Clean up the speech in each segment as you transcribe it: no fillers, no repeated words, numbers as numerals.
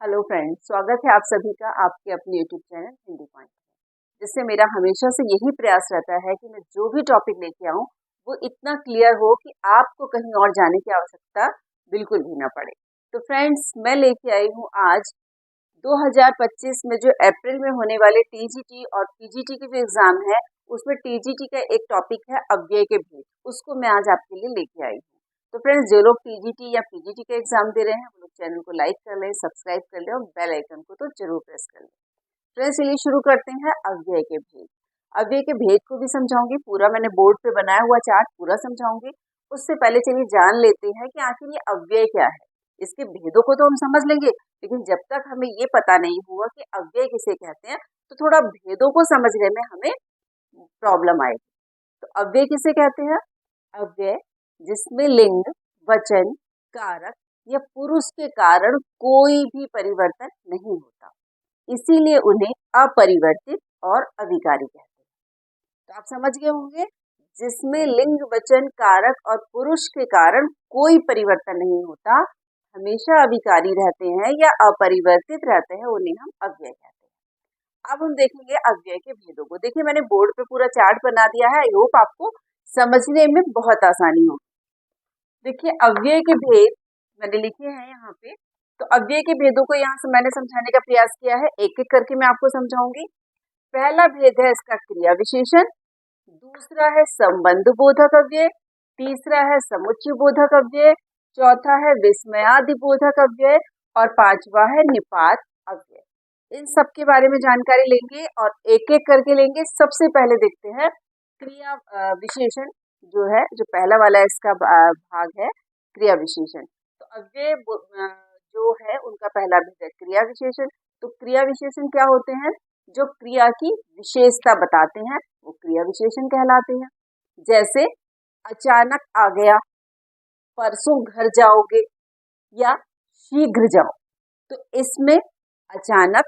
Hello friends, स्वागत है आप सभी का आपके अपने यूट्यूब चैनल हिंदी पॉइंट में। जिससे मेरा हमेशा से यही प्रयास रहता है कि मैं जो भी टॉपिक लेके आऊँ वो इतना क्लियर हो कि आपको कहीं और जाने की आवश्यकता बिल्कुल भी ना पड़े। तो फ्रेंड्स, मैं लेके आई हूँ आज 2025 में जो अप्रैल में होने वाले टीजीटी और पीजीटी के जो एग्जाम है उसमें टीजीटी का एक टॉपिक है अव्यय के भेद। उसको मैं आज आपके लिए लेके आई हूँ। तो फ्रेंड्स, जो लोग टीजीटी या पीजीटी का एग्जाम दे रहे हैं वो लोग चैनल को लाइक कर लें, सब्सक्राइब कर लें और बेल आइकन को तो जरूर प्रेस कर लें। फ्रेंड्स, चलिए शुरू करते हैं अव्यय के भेद। अव्यय के भेद को भी समझाऊंगी, पूरा मैंने बोर्ड पे बनाया हुआ चार्ट पूरा समझाऊंगी। उससे पहले चलिए जान लेते हैं कि आखिर ये अव्यय क्या है। इसके भेदों को तो हम समझ लेंगे, लेकिन जब तक हमें ये पता नहीं हुआ कि अव्यय किसे कहते हैं तो थोड़ा भेदों को समझने में हमें प्रॉब्लम आएगी। तो अव्यय किसे कहते हैं? अव्यय जिसमें लिंग, वचन, कारक या पुरुष के कारण कोई भी परिवर्तन नहीं होता, इसीलिए उन्हें अपरिवर्तित और अविकारी कहते हैं। तो आप समझ गए होंगे, जिसमें लिंग, वचन, कारक और पुरुष के कारण कोई परिवर्तन नहीं होता, हमेशा अविकारी रहते हैं या अपरिवर्तित रहते हैं, उन्हें हम अव्यय कहते हैं। अब हम देखेंगे अव्यय के भेदों को। देखिए, मैंने बोर्ड पे पूरा चार्ट बना दिया है। आई होप आपको समझने में बहुत आसानी होगी। देखिए, अव्यय के भेद मैंने लिखे हैं यहाँ पे। तो अव्यय के भेदों को यहाँ से मैंने समझाने का प्रयास किया है, एक एक करके मैं आपको समझाऊंगी। पहला भेद है इसका क्रिया विशेषण, दूसरा है संबंध बोधक अव्यय, तीसरा है समुच्चय बोधक अव्यय, चौथा है विस्मयादि बोधक अव्यय और पांचवा है निपात अव्यय। इन सब के बारे में जानकारी लेंगे और एक एक करके लेंगे। सबसे पहले देखते हैं क्रिया विशेषण जो है, जो पहला वाला इसका भाग है क्रिया विशेषण। तो अव्यय जो है उनका पहला भेद है क्रिया विशेषण। तो क्रिया विशेषण क्या होते हैं? जो क्रिया की विशेषता बताते हैं वो क्रिया विशेषण कहलाते हैं। जैसे अचानक आ गया, परसों घर जाओगे या शीघ्र जाओ। तो इसमें अचानक,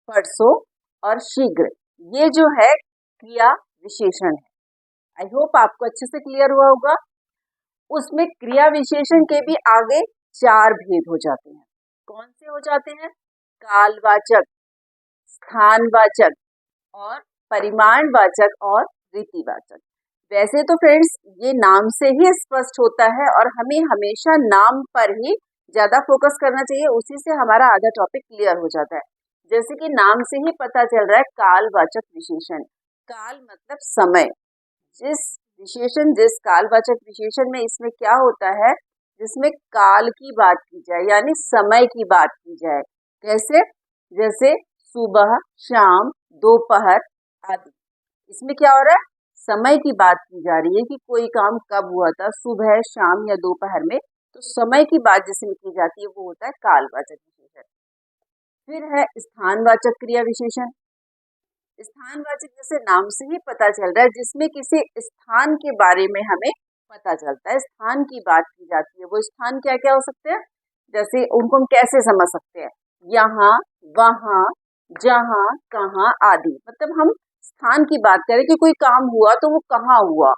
परसों और शीघ्र ये जो है क्रिया विशेषण है। आई होप आपको अच्छे से क्लियर हुआ होगा। उसमें क्रिया विशेषण के भी आगे चार भेद हो जाते हैं। कौन से हो जाते हैं? कालवाचक, स्थानवाचक और परिमाणवाचक और रीतिवाचक। वैसे तो फ्रेंड्स ये नाम से ही स्पष्ट होता है और हमें हमेशा नाम पर ही ज्यादा फोकस करना चाहिए, उसी से हमारा आधा टॉपिक क्लियर हो जाता है। जैसे कि नाम से ही पता चल रहा है कालवाचक विशेषण। काल मतलब समय। जिस कालवाचक विशेषण में इसमें क्या होता है, जिसमें काल की बात की जाए यानी समय की बात की जाए। कैसे? जैसे सुबह, शाम, दोपहर आदि। इसमें क्या हो रहा है? समय की बात की जा रही है कि कोई काम कब हुआ था, सुबह, शाम या दोपहर में। तो समय की बात जिसमें की जाती है वो होता है कालवाचक विशेषण। फिर है स्थानवाचक क्रिया विशेषण। स्थानवाचक जैसे नाम से ही पता चल रहा है, जिसमें किसी स्थान के बारे में हमें पता चलता है, स्थान की बात की जाती है। वो स्थान क्या क्या हो सकते हैं? जैसे उनको हम कैसे समझ सकते हैं? यहाँ, वहाँ, जहाँ, कहाँ आदि। मतलब हम स्थान की बात करें कि कोई काम हुआ तो वो कहाँ हुआ।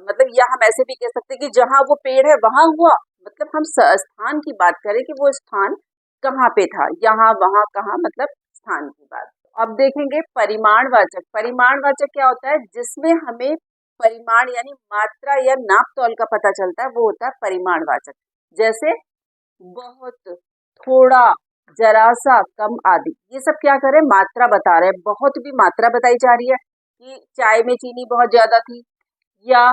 मतलब या हम ऐसे भी कह सकते हैं कि जहाँ वो पेड़ है वहां हुआ। मतलब हम स्थान की बात करें कि वो स्थान कहाँ पे था, यहाँ, वहाँ, कहाँ, मतलब स्थान की बात। अब देखेंगे परिमाणवाचक। परिमाणवाचक क्या होता है? जिसमें हमें परिमाण यानी मात्रा या नाप तौल का पता चलता है, वो होता है परिमाणवाचक। जैसे बहुत, थोड़ा, जरा सा, कम आदि। ये सब क्या करें? मात्रा बता रहे हैं। बहुत भी मात्रा बताई जा रही है कि चाय में चीनी बहुत ज्यादा थी, या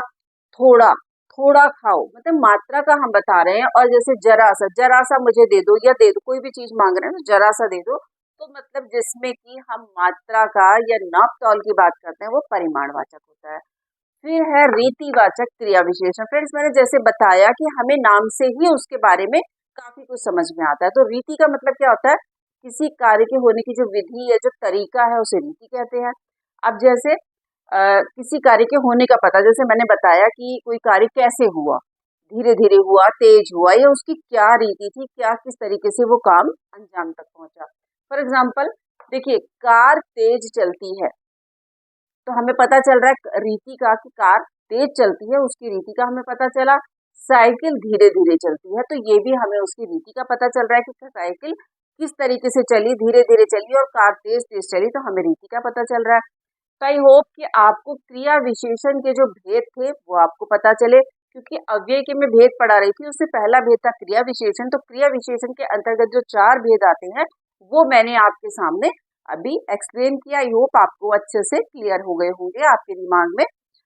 थोड़ा, थोड़ा खाओ, मतलब मात्रा का हम बता रहे हैं। और जैसे जरा सा मुझे दे दो या दे दो, कोई भी चीज मांग रहे हैं तो जरा सा दे दो। तो मतलब जिसमें कि हम मात्रा का या नाप तौल की बात करते हैं वो परिमाणवाचक होता है। फिर है रीतिवाचक क्रिया विशेषण। फ्रेंड्स, मैंने जैसे बताया कि हमें नाम से ही उसके बारे में काफी कुछ समझ में आता है। तो रीति का मतलब क्या होता है? किसी कार्य के होने की जो विधि या जो तरीका है उसे रीति कहते हैं। अब जैसे किसी कार्य के होने का पता, जैसे मैंने बताया कि कोई कार्य कैसे हुआ, धीरे धीरे हुआ, तेज हुआ, या उसकी क्या रीति थी, क्या किस तरीके से वो काम अंजाम तक पहुंचा। फॉर एग्जाम्पल देखिए, कार तेज चलती है तो हमें पता चल रहा है रीति का कि कार तेज चलती है, उसकी रीति का हमें पता चला। साइकिल धीरे धीरे चलती है तो ये भी हमें उसकी रीति का पता चल रहा है कि साइकिल किस तरीके से चली, धीरे धीरे चली और कार तेज तेज चली, तो हमें रीति का पता चल रहा है। तो आई होप कि आपको क्रिया विशेषण के जो भेद थे वो आपको पता चले, क्योंकि अव्यय के मैं भेद पढ़ा रही थी, उससे पहला भेद था क्रिया विशेषण। तो क्रिया विशेषण के अंतर्गत जो 4 भेद आते हैं वो मैंने आपके सामने अभी एक्सप्लेन किया। आई होप आपको अच्छे से क्लियर हो गए होंगे, आपके दिमाग में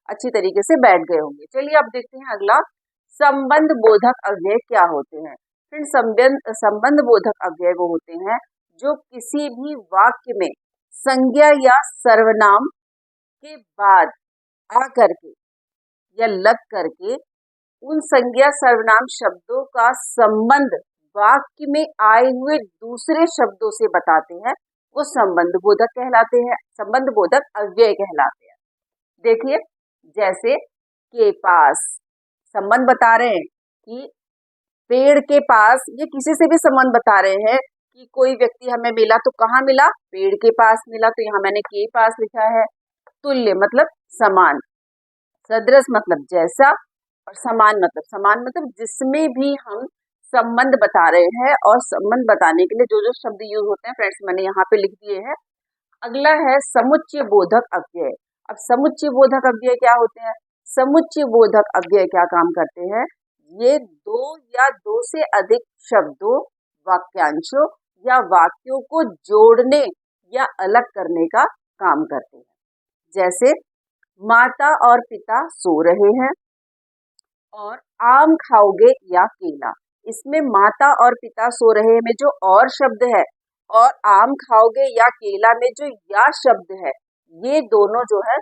अच्छी तरीके से बैठ गए होंगे। चलिए अब देखते हैं अगला, संबंध बोधक अव्यय क्या होते हैं। संबंध बोधक अव्यय वो होते हैं जो किसी भी वाक्य में संज्ञा या सर्वनाम के बाद आ करके या लग करके उन संज्ञा सर्वनाम शब्दों का संबंध वाक्य में आए हुए दूसरे शब्दों से बताते हैं, वो संबंध बोधक कहलाते हैं, संबंध बोधक अव्यय कहलाते हैं। देखिए, जैसे के पास संबंध बता रहे हैं कि पेड़ के पास, ये किसी से भी संबंध बता रहे हैं कि कोई व्यक्ति हमें मिला तो कहाँ मिला, पेड़ के पास मिला, तो यहाँ मैंने के पास लिखा है। तुल्य मतलब समान, सदृश मतलब जैसा, और समान मतलब जिसमें भी हम संबंध बता रहे हैं। और संबंध बताने के लिए जो जो शब्द यूज होते हैं फ्रेंड्स मैंने यहाँ पे लिख दिए हैं। अगला है समुच्चय बोधक अव्यय। अब समुच्चय बोधक अव्यय क्या होते हैं? समुच्चय बोधक अव्यय क्या काम करते हैं? ये दो या दो से अधिक शब्दों, वाक्यांशों या वाक्यों को जोड़ने या अलग करने का काम करते हैं। जैसे माता और पिता सो रहे हैं और आम खाओगे या केला। इसमें माता और पिता सो रहे में जो और शब्द है और आम खाओगे या केला में जो या शब्द है, ये दोनों जो है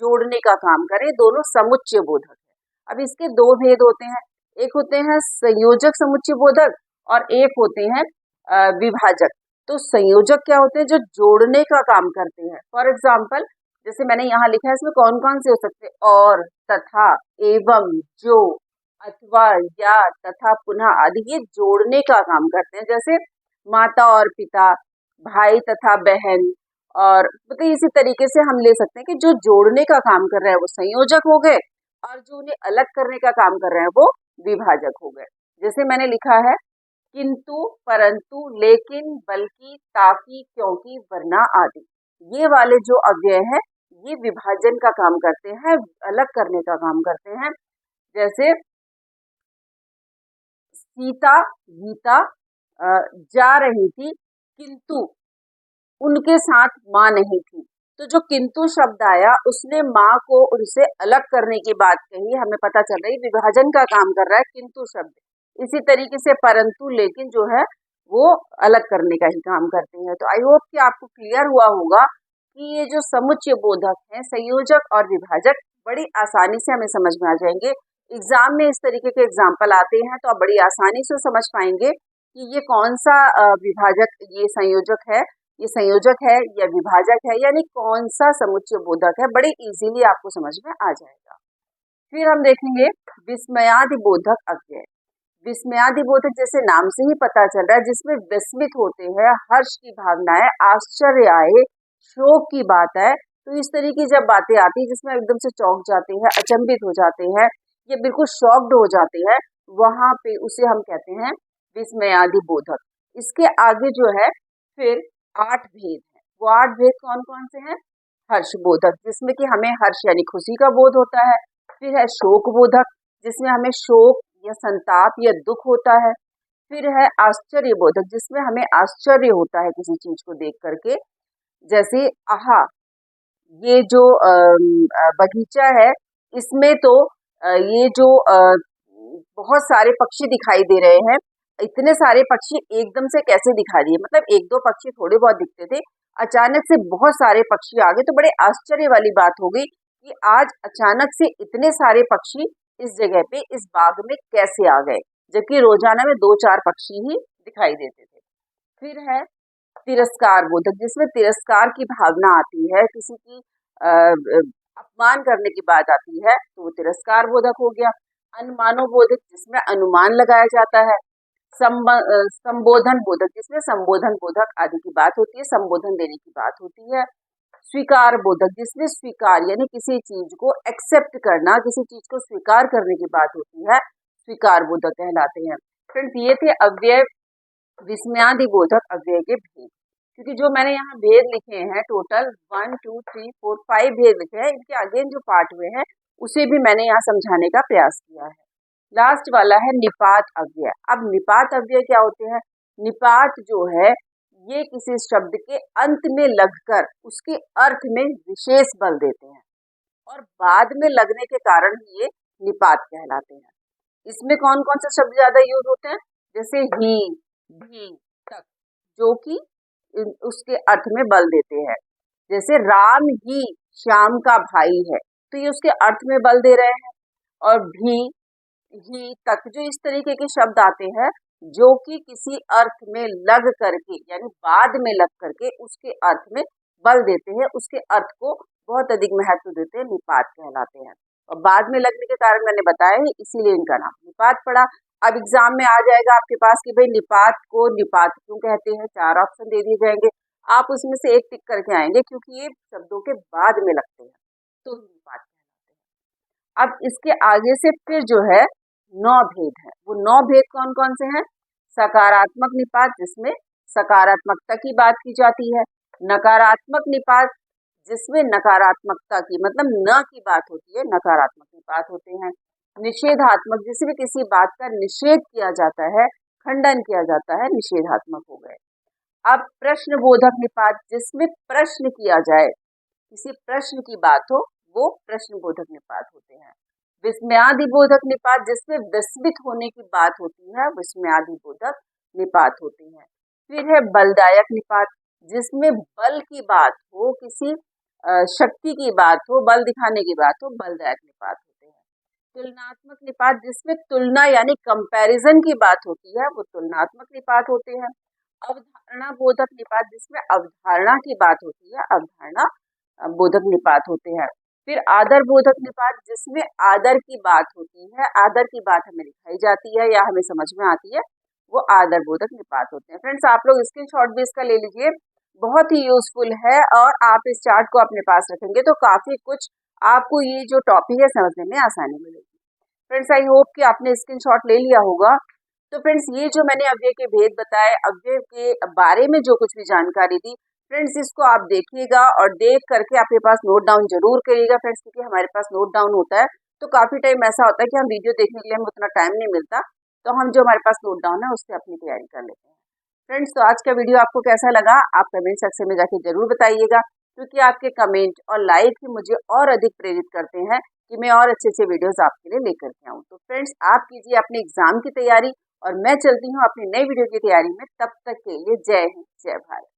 जोड़ने का काम करें, दोनों समुच्चय बोधक है। अब इसके दो भेद होते हैं, एक होते हैं संयोजक समुच्चय बोधक और एक होते हैं विभाजक। तो संयोजक क्या होते हैं? जो जोड़ने का काम करते हैं। फॉर एग्जाम्पल जैसे मैंने यहाँ लिखा है, इसमें कौन कौन से हो सकते हैं? और, तथा, एवं, जो, अथवा, या, तथा, पुनः आदि, ये जोड़ने का काम करते हैं। जैसे माता और पिता, भाई तथा बहन, और मतलब इसी तरीके से हम ले सकते हैं कि जो जोड़ने का काम कर रहे हैं वो संयोजक हो गए और जो उन्हें अलग करने का काम कर रहे हैं वो विभाजक हो गए। जैसे मैंने लिखा है किंतु, परंतु, लेकिन, बल्कि, ताकि, क्योंकि, वरना आदि, ये वाले जो अव्यय है ये विभाजन का काम करते हैं, अलग करने का काम करते हैं। जैसे सीता गीता जा रही थी किंतु उनके साथ माँ नहीं थी। तो जो किंतु शब्द आया उसने माँ को उनसे अलग करने की बात कही, हमें पता चल रही विभाजन का काम कर रहा है किंतु शब्द। इसी तरीके से परंतु, लेकिन जो है वो अलग करने का ही काम करते हैं। तो आई होप कि आपको क्लियर हुआ होगा कि ये जो समुच्चय बोधक है, संयोजक और विभाजक, बड़ी आसानी से हमें समझ में आ जाएंगे। एग्जाम में इस तरीके के एग्जाम्पल आते हैं तो आप बड़ी आसानी से समझ पाएंगे कि ये कौन सा विभाजक, ये संयोजक है, ये संयोजक है या विभाजक है, यानी कौन सा समुच्चय बोधक है। बड़े इजीली आपको समझ में आ जाएगा। फिर हम देखेंगे विस्मयादि बोधक अव्यय। विस्मयादि बोधक जैसे नाम से ही पता चल रहा है, जिसमें विस्मित होते हैं, हर्ष की भावनाएं, आश्चर्य आए, शोक की बात है। तो इस तरह की जब बातें आती है जिसमें एकदम से चौंक जाते हैं, अचंभित हो जाते हैं, ये बिल्कुल शॉक्ड हो जाते हैं, वहां पे उसे हम कहते हैं विस्मयादि बोधक। इसके आगे जो है फिर 8 भेद है। वो 8 भेद कौन कौन से हैं? हर्ष बोधक, जिसमें कि हमें हर्ष यानी खुशी का बोध होता है। फिर है शोक बोधक, जिसमें हमें शोक या संताप या दुख होता है। फिर है आश्चर्य बोधक, जिसमें हमें आश्चर्य होता है किसी चीज को देख करके। जैसे आहा, ये जो बगीचा है इसमें तो ये जो बहुत सारे पक्षी दिखाई दे रहे हैं, इतने सारे पक्षी एकदम से कैसे दिखा दिए? मतलब एक दो पक्षी थोड़े बहुत दिखते थे, अचानक से बहुत सारे पक्षी आ गए। तो बड़े आश्चर्य वाली बात हो गई कि आज अचानक से इतने सारे पक्षी इस जगह पे, इस बाग में कैसे आ गए, जबकि रोजाना में 2-4 पक्षी ही दिखाई देते थे। फिर है तिरस्कार बोधक, जिसमें तिरस्कार की भावना आती है, किसी की अपमान करने की बात आती है, तो वो तिरस्कार बोधक हो गया। अनुमानो बोधक, जिसमें अनुमान लगाया जाता है। संबोधन बोधक, जिसमें संबोधन बोधक आदि की बात होती है, संबोधन देने की बात होती है। स्वीकार बोधक, जिसमें स्वीकार यानी किसी चीज को एक्सेप्ट करना, किसी चीज को स्वीकार करने की बात होती है, स्वीकार बोधक कहलाते हैं। फ्रेंड्स, ये थे अव्यय विस्मयादि बोधक अव्यय के भेद। क्योंकि जो मैंने यहाँ भेद लिखे हैं टोटल 1 2 3 4 5 भेद लिखे हैं, इनके अगेन जो पार्ट हुए हैं उसे भी मैंने यहाँ समझाने का प्रयास किया है। लास्ट वाला है निपात अव्यय। अब निपात अव्यय क्या होते हैं? निपात जो है ये किसी शब्द के अंत में लगकर उसके अर्थ में विशेष बल देते हैं और बाद में लगने के कारण ही ये निपात कहलाते हैं। इसमें कौन कौन से शब्द ज्यादा यूज होते हैं? जैसे ही, भी, तक, जो कि उसके अर्थ में बल देते हैं। जैसे राम ही श्याम का भाई है, तो ये उसके अर्थ में बल दे रहे हैं। और भी, ही, तक, जो इस तरीके के शब्द आते हैं जो कि किसी अर्थ में लग करके यानी बाद में लग करके उसके अर्थ में बल देते हैं, उसके अर्थ को बहुत अधिक महत्व देते हैं, निपात कहलाते हैं। और बाद में लगने के कारण मैंने बताया है, इसीलिए इनका नाम निपात पड़ा। अब एग्जाम में आ जाएगा आपके पास कि भाई निपात को निपात क्यों कहते हैं, 4 ऑप्शन दे दिए जाएंगे, आप उसमें से एक टिक करके आएंगे क्योंकि ये शब्दों के बाद में लगते हैं तो निपात कहलाते हैं। अब इसके आगे से फिर जो है 9 भेद है। वो 9 भेद कौन कौन से हैं? सकारात्मक निपात, जिसमें सकारात्मकता की बात की जाती है। नकारात्मक निपात, जिसमें नकारात्मकता की मतलब न की बात होती है, नकारात्मक निपात होते हैं। निषेधात्मक, जिसमें किसी बात का निषेध किया जाता है, खंडन किया जाता है, निषेधात्मक हो गए। अब प्रश्न बोधक निपात, जिसमें प्रश्न किया जाए, किसी प्रश्न की बात हो, वो प्रश्न बोधक निपात होते हैं। विस्मयादि बोधक निपात, जिसमें विस्मित होने की बात होती है, विस्मयादि बोधक निपात होते हैं। फिर है बलदायक निपात, जिसमें बल की बात हो, किसी शक्ति की बात हो, बल दिखाने की बात हो, बलदायक निपात होते हैं। तुलनात्मक निपात, जिसमें तुलना यानी कंपैरिजन की बात होती है, वो तुलनात्मक निपात होते हैं। अवधारणा बोधक निपात, जिसमें अवधारणा की बात होती है, अवधारणा बोधक निपात होते हैं। फिर आदर बोधक निपात, जिसमें आदर की बात होती है, आदर की बात हमें दिखाई जाती है या हमें समझ में आती है, वो आदर बोधक निपात होते हैं। फ्रेंड्स, आप लोग स्क्रीनशॉट भी इसका ले लीजिए, बहुत ही यूजफुल है और आप इस चार्ट को अपने पास रखेंगे तो काफी कुछ आपको ये जो टॉपिक है समझने में आसानी मिलेगी। फ्रेंड्स, आई होप कि आपने स्क्रीनशॉट ले लिया होगा। तो फ्रेंड्स, ये जो मैंने अव्यय के भेद बताए, अव्यय के बारे में जो कुछ भी जानकारी दी, फ्रेंड्स इसको आप देखिएगा और देख करके आपके पास नोट डाउन जरूर करिएगा फ्रेंड्स, क्योंकि हमारे पास नोट डाउन होता है तो काफी टाइम ऐसा होता है कि हम वीडियो देखने के लिए हमें उतना टाइम नहीं मिलता, तो हम जो हमारे पास नोट डाउन है उससे अपनी तैयारी कर लेते हैं। फ्रेंड्स, तो आज का वीडियो आपको कैसा लगा आप कमेंट सेक्शन में जाके जरूर बताइएगा, क्योंकि आपके कमेंट और लाइक ही मुझे और अधिक प्रेरित करते हैं कि मैं और अच्छे अच्छे वीडियोस आपके लिए लेकर के आऊँ। तो फ्रेंड्स, आप कीजिए अपने एग्जाम की तैयारी और मैं चलती हूँ अपनी नई वीडियो की तैयारी में। तब तक के लिए जय हिंद, जय भारत।